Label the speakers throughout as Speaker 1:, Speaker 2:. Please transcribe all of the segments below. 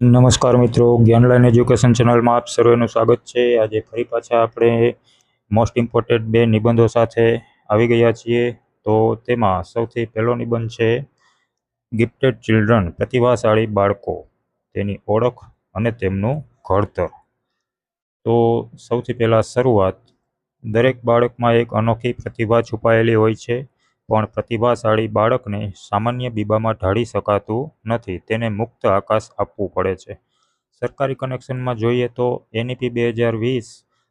Speaker 1: નમસ્કાર મિત્રો, જ્ઞાનલાઈન એજ્યુકેશન ચેનલમાં આપ સર્વેનું સ્વાગત છે। આજે ફરી પાછા આપણે મોસ્ટ ઇમ્પોર્ટન્ટ બે નિબંધો સાથે આવી ગયા છીએ। તો તેમાં સૌથી પહેલો નિબંધ છે ગિફ્ટેડ ચિલ્ડ્રન, પ્રતિભાશાળી બાળકો, તેની ઓળખ અને તેમનું ઘડતર। તો સૌથી પહેલાં શરૂઆત। દરેક બાળકમાં એક અનોખી પ્રતિભા છુપાયેલી હોય છે, પણ પ્રતિભાશાળી બાળકને સામાન્ય બીબામાં ઢાળી શકાતું નથી, તેને મુક્ત આકાશ આપવું પડે છે। સરકારી કનેક્શનમાં જોઈએ તો NEP 2020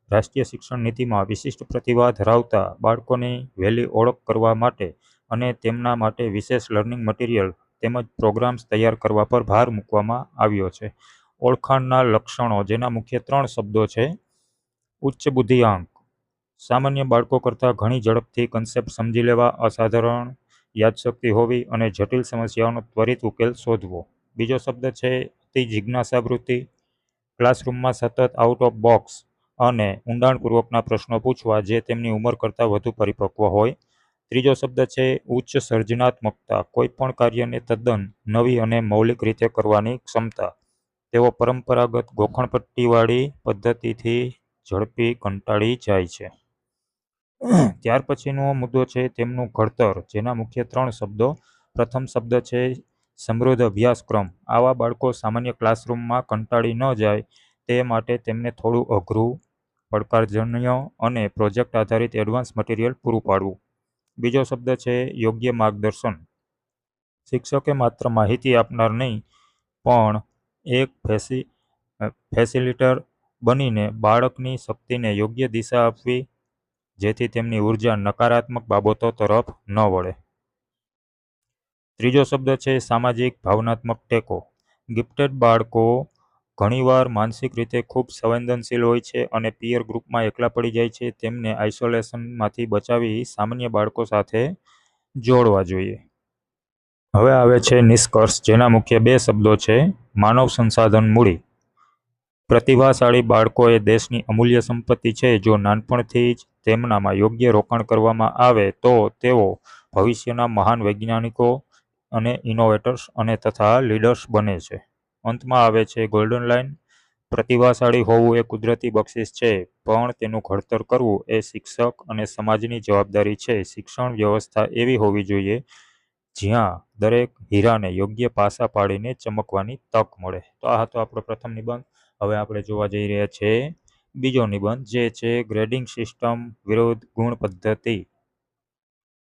Speaker 1: રાષ્ટ્રીય શિક્ષણ નીતિમાં વિશિષ્ટ પ્રતિભા ધરાવતા બાળકોની વહેલી ઓળખ કરવા માટે અને તેમના માટે વિશેષ લર્નિંગ મટીરિયલ તેમજ પ્રોગ્રામ્સ તૈયાર કરવા પર ભાર મૂકવામાં આવ્યો છે। ઓળખાણના લક્ષણો, જેના મુખ્ય 3 શબ્દો છે: ઉચ્ચ બુદ્ધિઆંક, સામાન્ય બાળકો કરતાં ઘણી ઝડપથી કન્સેપ્ટ સમજી લેવા, અસાધારણ યાદશક્તિ હોવી અને જટિલ સમસ્યાઓનો ત્વરિત ઉકેલ શોધવો। બીજો શબ્દ છે અતિ જિજ્ઞાસાવૃત્તિ, ક્લાસરૂમમાં સતત આઉટ ઓફ બોક્સ અને ઊંડાણપૂર્વકના પ્રશ્નો પૂછવા જે તેમની ઉંમર કરતાં વધુ પરિપક્વ હોય। ત્રીજો શબ્દ છે ઉચ્ચ સર્જનાત્મકતા, કોઈ પણ કાર્યને તદ્દન નવી અને મૌલિક રીતે કરવાની ક્ષમતા। તેઓ પરંપરાગત ગોખણપટ્ટીવાળી પદ્ધતિથી ઝડપી કંટાળી જાય છે। ત્યાર પછીનો મુદ્દો છે તેમનું ઘડતર, જેના મુખ્ય 3 શબ્દો। પ્રથમ શબ્દ છે સમૃદ્ધ અભ્યાસક્રમ, આવા બાળકો સામાન્ય ક્લાસરૂમમાં કંટાળી ન જાય તે માટે તેમને થોડું અઘરું, પડકારજન્ય અને પ્રોજેક્ટ આધારિત એડવાન્સ મટીરિયલ પૂરું પાડવું। બીજો શબ્દ છે યોગ્ય માર્ગદર્શન, શિક્ષકે માત્ર માહિતી આપનાર નહીં, પણ એક ફેસિલિટર બનીને બાળકની શક્તિને યોગ્ય દિશા આપવી, જેથી તેમની ઉર્જા નકારાત્મક બાબતો તરફ ન વળે। ત્રીજો શબ્દ છે સામાજિક ભાવનાત્મક ટેકો, ગિફ્ટેડ બાળકો ઘણીવાર માનસિક રીતે ખૂબ સંવેદનશીલ હોય છે અને પીયર ગ્રુપમાં એકલા પડી જાય છે, તેમને આઇસોલેશનમાંથી બચાવી સામાન્ય બાળકો સાથે જોડવા જોઈએ। હવે આવે છે નિષ્કર્ષ, જેના મુખ્ય 2 શબ્દો છે માનવ સંસાધન મૂડી, પ્રતિભાશાળી બાળકો એ દેશની અમૂલ્ય સંપત્તિ છે। જો નાનપણથી જ તેમનામાં યોગ્ય રોકાણ કરવામાં આવે તો તેઓ ભવિષ્યના મહાન વૈજ્ઞાનિકો અને ઇનોવેટર્સ અને તથા લીડર્સ બને છે। અંતમાં આવે છે ગોલ્ડન લાઇન, પ્રતિભાશાળી હોવું એ કુદરતી બક્ષિસ છે, પણ તેનું ઘડતર કરવું એ શિક્ષક અને સમાજની જવાબદારી છે। શિક્ષણ વ્યવસ્થા એવી હોવી જોઈએ જ્યાં દરેક હીરાને યોગ્ય પાસા પાડીને ચમકવાની તક મળે। તો આ હતો આપણો પ્રથમ નિબંધ। હવે આપણે જોવા જઈ રહ્યા છીએ બીજો નિબંધ, જે છે ગ્રેડિંગ સિસ્ટમ વિરુદ્ધ ગુણ પદ્ધતિ।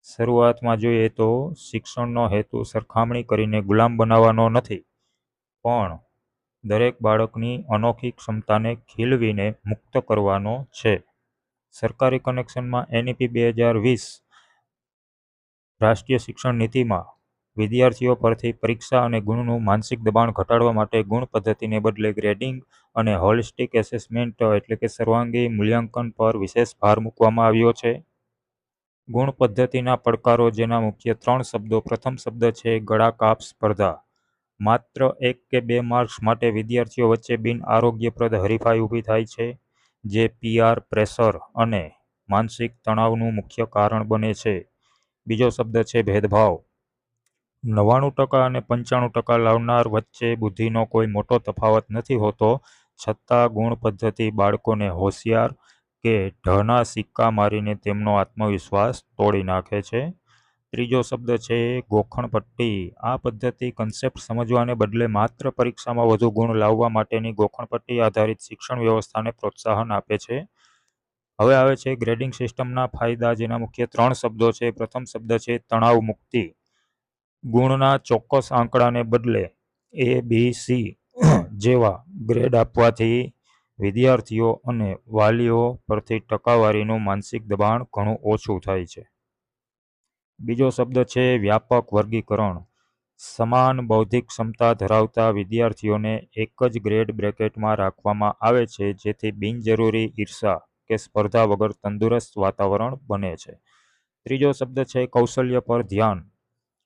Speaker 1: શરૂઆતમાં જોઈએ તો શિક્ષણનો હેતુ સરખામણી કરીને ગુલામ બનાવવાનો નથી, પણ દરેક બાળકની અનોખી ક્ષમતાને ખીલવીને મુક્ત કરવાનો છે। સરકારી કનેક્શનમાં NEP 2020 રાષ્ટ્રીય શિક્ષણ નીતિમાં વિદ્યાર્થીઓ પરથી પરીક્ષા અને ગુણનું માનસિક દબાણ ઘટાડવા માટે ગુણ પદ્ધતિને બદલે ગ્રેડિંગ અને હોલિસ્ટિક એસેસમેન્ટ એટલે કે સર્વાંગી મૂલ્યાંકન પર વિશેષ ભાર મૂકવામાં આવ્યો છે। ગુણ પદ્ધતિના પડકારો, જેના મુખ્ય 3 શબ્દો। પ્રથમ શબ્દ છે ગળાકાપ સ્પર્ધા, માત્ર 1 કે 2 માર્ક્સ માટે વિદ્યાર્થીઓ વચ્ચે બિન આરોગ્યપ્રદ હરીફાઈ ઊભી થાય છે, જે પીઆર પ્રેશર અને માનસિક તણાવનું મુખ્ય કારણ બને છે। બીજો શબ્દ છે ભેદભાવ, 99% અને 95% લાવનાર વચ્ચે બુદ્ધિનો કોઈ મોટો તફાવત નથી હોતો, છતાં ગુણ પદ્ધતિ બાળકોને હોશિયાર કે ઢના સિક્કા મારીને તેમનો આત્મવિશ્વાસ તોડી નાખે છે। ત્રીજો શબ્દ છે ગોખણપટ્ટી, આ પદ્ધતિ કન્સેપ્ટ સમજવાને બદલે માત્ર પરીક્ષામાં વધુ ગુણ લાવવા માટેની ગોખણપટ્ટી આધારિત શિક્ષણ વ્યવસ્થાને પ્રોત્સાહન આપે છે। હવે આવે છે ગ્રેડિંગ સિસ્ટમના ફાયદા, જેના મુખ્ય 3 શબ્દો છે। પ્રથમ શબ્દ છે તણાવ મુક્તિ, ગુણના ચોક્કસ આંકડાને બદલે ABC જેવા ગ્રેડ આપવાથી વિદ્યાર્થીઓ અને વાલીઓ પરથી ટકાવારીનું માનસિક દબાણ ઘણું ઓછું થાય છે। બીજો શબ્દ છે વ્યાપક વર્ગીકરણ, સમાન બૌદ્ધિક ક્ષમતા ધરાવતા વિદ્યાર્થીઓને એક જ ગ્રેડ બ્રેકેટમાં રાખવામાં આવે છે, જેથી બિનજરૂરી ઈર્ષા કે સ્પર્ધા વગર તંદુરસ્ત વાતાવરણ બને છે। ત્રીજો શબ્દ છે કૌશલ્ય પર ધ્યાન,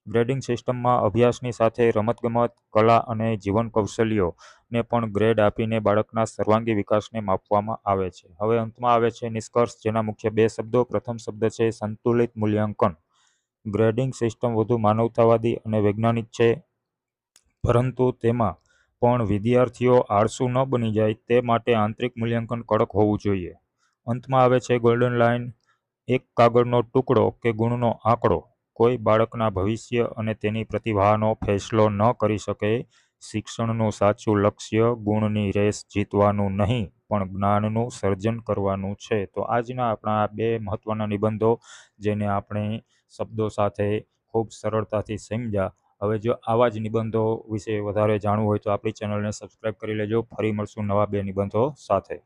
Speaker 1: ગ્રેડિંગ સિસ્ટમમાં અભ્યાસની સાથે રમતગમત, કલા અને જીવન કૌશલ્યોને પણ ગ્રેડ આપીને બાળકના સર્વાંગી વિકાસને માપવામાં આવે છે। હવે અંતમાં આવે છે નિષ્કર્ષ, જેના મુખ્ય 2 શબ્દો। પ્રથમ શબ્દ છે સંતુલિત મૂલ્યાંકન, ગ્રેડિંગ સિસ્ટમ વધુ માનવતાવાદી અને વૈજ્ઞાનિક છે, પરંતુ તેમાં પણ વિદ્યાર્થીઓ આળસુ ન બની જાય તે માટે આંતરિક મૂલ્યાંકન કડક હોવું જોઈએ. અંતમાં આવે છે ગોલ્ડન લાઇન: એક કાગળનો ટુકડો કે ગુણનો આંકડો કોઈ બાળકના ભવિષ્ય અને તેની પ્રતિભાનો ફેસલો ન કરી શકે. શિક્ષણનું સાચું લક્ષ્ય ગુણની રેસ જીતવાનું નહીં, પણ જ્ઞાનનું સર્જન કરવાનું છે. તો આજના આપણા આ બે મહત્વના નિબંધો, જેને આપણે શબ્દો સાથે ખૂબ સરળતાથી સમજ્યા. હવે જો આવા જ નિબંધો વિશે વધારે જાણવું હોય તો આપણી ચેનલને સબસ્ક્રાઈબ કરી લેજો. ફરી મળશું નવા બે નિબંધો સાથે.